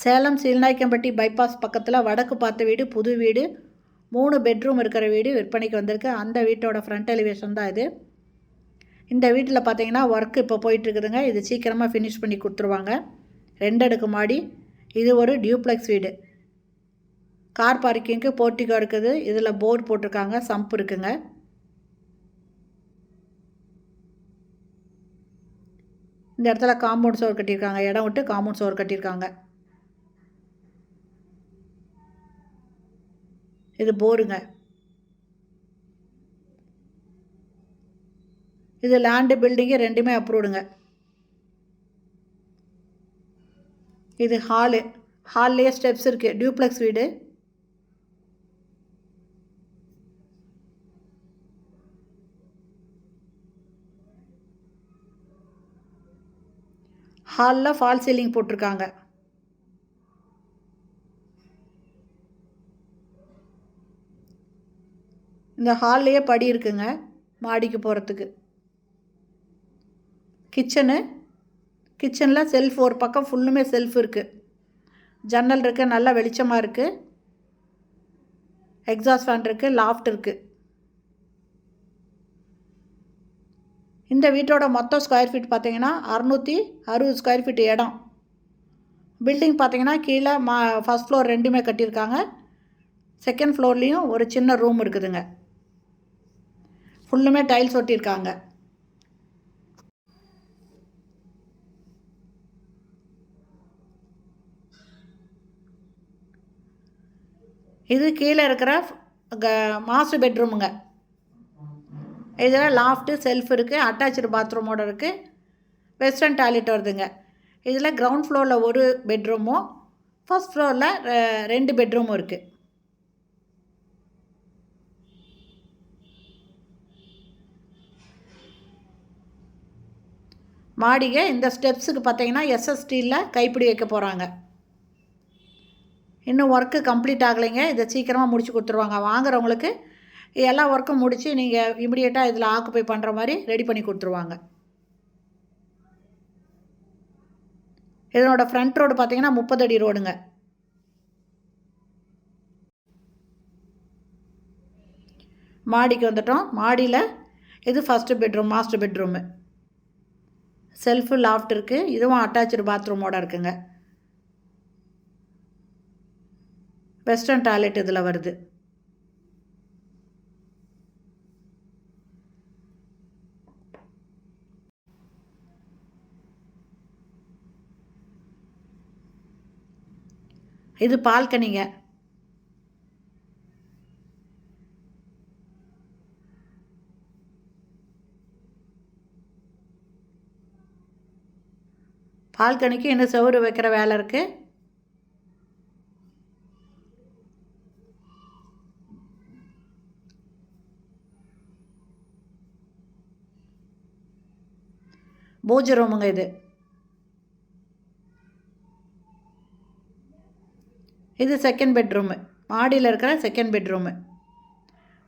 Salem சீல்நாயக்கம்பட்டி bypass பக்கத்தில் வடக்கு பார்த்த வீடு, புது வீடு, 3 பெட்ரூம் இருக்கிற வீடு விற்பனைக்கு வந்திருக்கு. அந்த வீட்டோட ஃப்ரண்ட் எலிவேஷன் தான் இது. இந்த வீட்டில் பார்த்தீங்கன்னா ஒர்க் இப்போ போயிட்டுருக்குதுங்க. இது சீக்கிரமாக ஃபினிஷ் பண்ணி கொடுத்துருவாங்க. 2 அடுக்கு மாடி. இது ஒரு டியூப்ளெக்ஸ் வீடு. கார் பார்க்கிங்க்கு போர்ட்டிகோ இருக்குது. இதில் போர்டு போட்டிருக்காங்க, சம்ப் இருக்குங்க. இந்த இடத்துல காம்பவுண்ட் சுவர் கட்டியிருக்காங்க. இடம் விட்டு காம்பவுண்ட் சுவர் கட்டியிருக்காங்க. இது போருங்க. இது லேண்டு பில்டிங்கு ரெண்டுமே அப்ரூவ்டுங்க. இது ஹால்லேயே ஸ்டெப்ஸ் இருக்குது. டியூப்ளெக்ஸ் வீடு. ஹாலில் ஃபால் சீலிங் போட்டிருக்காங்க. இந்த ஹால்லையே படி இருக்குங்க மாடிக்கு போகிறதுக்கு. கிச்சனில் செல்ஃப் ஒரு பக்கம் ஃபுல்லுமே செல்ஃப் இருக்குது. ஜன்னல் இருக்குது, நல்லா வெளிச்சமாக இருக்குது. எக்ஸாஸ்ட் ஃபேன் இருக்குது, லாஃப்ட் இருக்குது. இந்த வீட்டோட மொத்தம் ஸ்கொயர் ஃபீட் பார்த்தீங்கன்னா 660 ஸ்கொயர் ஃபீட் இடம். பில்டிங் பார்த்தீங்கன்னா கீழே ஃபஸ்ட் ஃப்ளோர் ரெண்டுமே கட்டியிருக்காங்க. செகண்ட் ஃப்ளோர்லேயும் ஒரு சின்ன ரூம் இருக்குதுங்க. ஃபுல்லுமே டைல்ஸ் ஒட்டியிருக்காங்க. இது கீழே இருக்கிற மாஸ்டர் பெட்ரூமுங்க. இதில் லாஃப்ட்டு, செல்ஃப் இருக்குது, அட்டாச்சு பாத்ரூமோடு இருக்குது, வெஸ்டர்ன் டாய்லெட் வருதுங்க. இதில் கிரவுண்ட் ஃப்ளோரில் ஒரு பெட்ரூமும் ஃபஸ்ட் ஃப்ளோரில் 2 பெட்ரூமும் இருக்குது. மாடிகை இந்த ஸ்டெப்ஸுக்கு பார்த்தீங்கன்னா எஸ்எஸ்டியில் கைப்பிடி வைக்க போகிறாங்க. இன்னும் ஒர்க்கு கம்ப்ளீட் ஆகலைங்க. இதை சீக்கிரமாக முடிச்சு கொடுத்துருவாங்க. வாங்குறவங்களுக்கு எல்லா ஒர்க்கும் முடித்து நீங்கள் இமிடியேட்டாக இதில் ஆக்குப்பை பண்ணுற மாதிரி ரெடி பண்ணி கொடுத்துருவாங்க. இதனோட ஃப்ரண்ட் ரோடு பார்த்தீங்கன்னா 30 அடி ரோடுங்க. மாடிக்கு வந்துட்டோம். மாடியில் இது first bedroom, master bedroom. Shelf, loft இருக்குது. இதுவும் அட்டாச்சு பாத்ரூமோடு இருக்குங்க. வெஸ்டர்ன் டாய்லெட் இதில் வருது. இது பால்கனிங்க. பால்கனிக்கு இன்னும் செவுரு வைக்கிற வேலை இருக்குது. பூஜை ரூமுங்க இது. இது செகண்ட் பெட்ரூமு. மாடியில் இருக்கிற செகண்ட் பெட்ரூமு.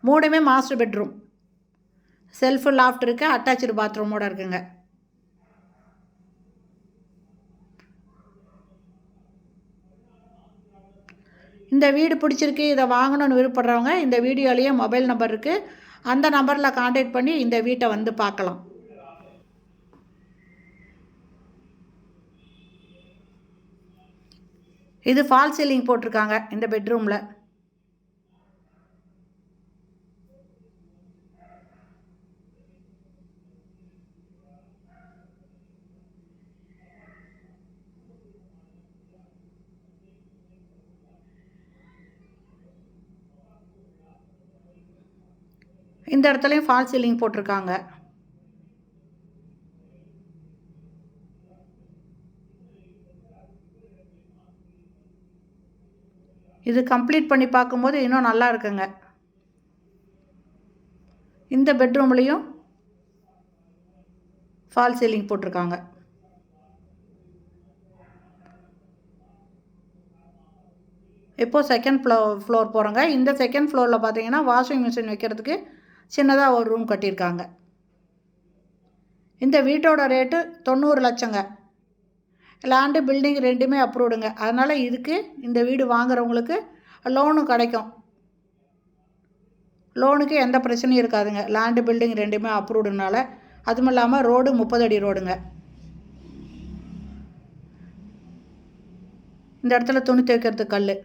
3மே மாஸ்டர் பெட்ரூம். செல்ஃபு, லாஃப்ட் இருக்குது, அட்டாச்சு பாத்ரூமோடு இருக்குங்க. இந்த வீடு பிடிச்சிருக்கு, இதை வாங்கணும்னு விருப்பப்படுறவங்க இந்த வீடியோலேயே மொபைல் நம்பர் இருக்குது. அந்த நம்பரில் கான்டாக்ட் பண்ணி இந்த வீட்டை வந்து பார்க்கலாம். இது ஃபால் சீலிங் போட்டிருக்காங்க இந்த பெட்ரூமில். இந்த இடத்துலையும் ஃபால் சீலிங் போட்டிருக்காங்க. இது கம்ப்ளீட் பண்ணி பார்க்கும்போது இன்னும் நல்லா இருக்குங்க. இந்த பெட்ரூம்லேயும் ஃபால் சீலிங் போட்டிருக்காங்க. இப்போது செகண்ட் ஃப்ளோர் போகிறோங்க. இந்த செகண்ட் ஃப்ளோரில் பார்த்தீங்கன்னா வாஷிங் மிஷின் வைக்கிறதுக்கு சின்னதாக ஒரு ரூம் கட்டியிருக்காங்க. இந்த வீட்டோட ரேட்டு 90 லட்சங்க. லேண்டு பில்டிங் ரெண்டுமே அப்ரூவ்டுங்க. அதனால் இதுக்கு இந்த வீடு வாங்குறவங்களுக்கு லோனும் கிடைக்கும். லோனுக்கு எந்த பிரச்சனையும் இருக்காதுங்க. லேண்டு பில்டிங் ரெண்டுமே அப்ரூவ்டுனால. அதுவும் இல்லாமல் ரோடு 30 அடி ரோடுங்க. இந்த இடத்துல துணி துவைக்கிறதுக்கு கல்.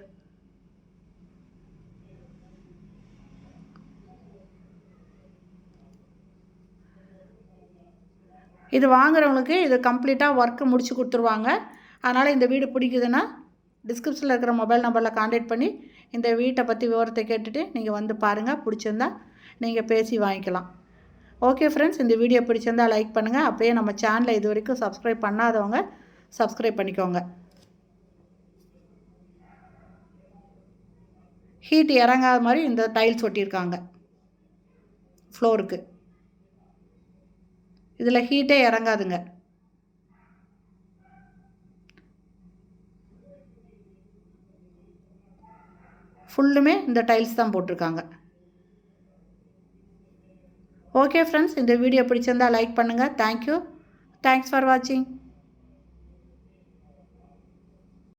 இது வாங்குறவங்களுக்கு இது கம்ப்ளீட்டாக ஒர்க்கு முடிச்சு கொடுத்துருவாங்க. அதனால் இந்த வீடு பிடிக்குதுன்னா டிஸ்கிரிப்ஷனில் இருக்கிற மொபைல் நம்பரில் கான்டாக்ட் பண்ணி இந்த வீட்டை பற்றி விவரத்தை கேட்டுட்டு நீங்கள் வந்து பாருங்கள். பிடிச்சிருந்தா நீங்கள் பேசி வாங்கிக்கலாம். ஓகே ஃப்ரெண்ட்ஸ், இந்த வீடியோ பிடிச்சிருந்தா லைக் பண்ணுங்கள். அப்படியே நம்ம சேனலை இது வரைக்கும் சப்ஸ்கிரைப் பண்ணாதவங்க சப்ஸ்கிரைப் பண்ணிக்கோங்க. ஹீட் இறங்காத மாதிரி இந்த டைல்ஸ் ஒட்டியிருக்காங்க ஃப்ளோருக்கு. இதில் ஹீட்டே இறங்காதுங்க. ஃபுல்லுமே இந்த டைல்ஸ் தான் போட்டிருக்காங்க. ஓகே ஃப்ரெண்ட்ஸ், இந்த வீடியோ பிடிச்சிருந்தால் லைக் பண்ணுங்கள். தேங்க்யூ. தேங்க்ஸ் ஃபார் வாட்சிங்.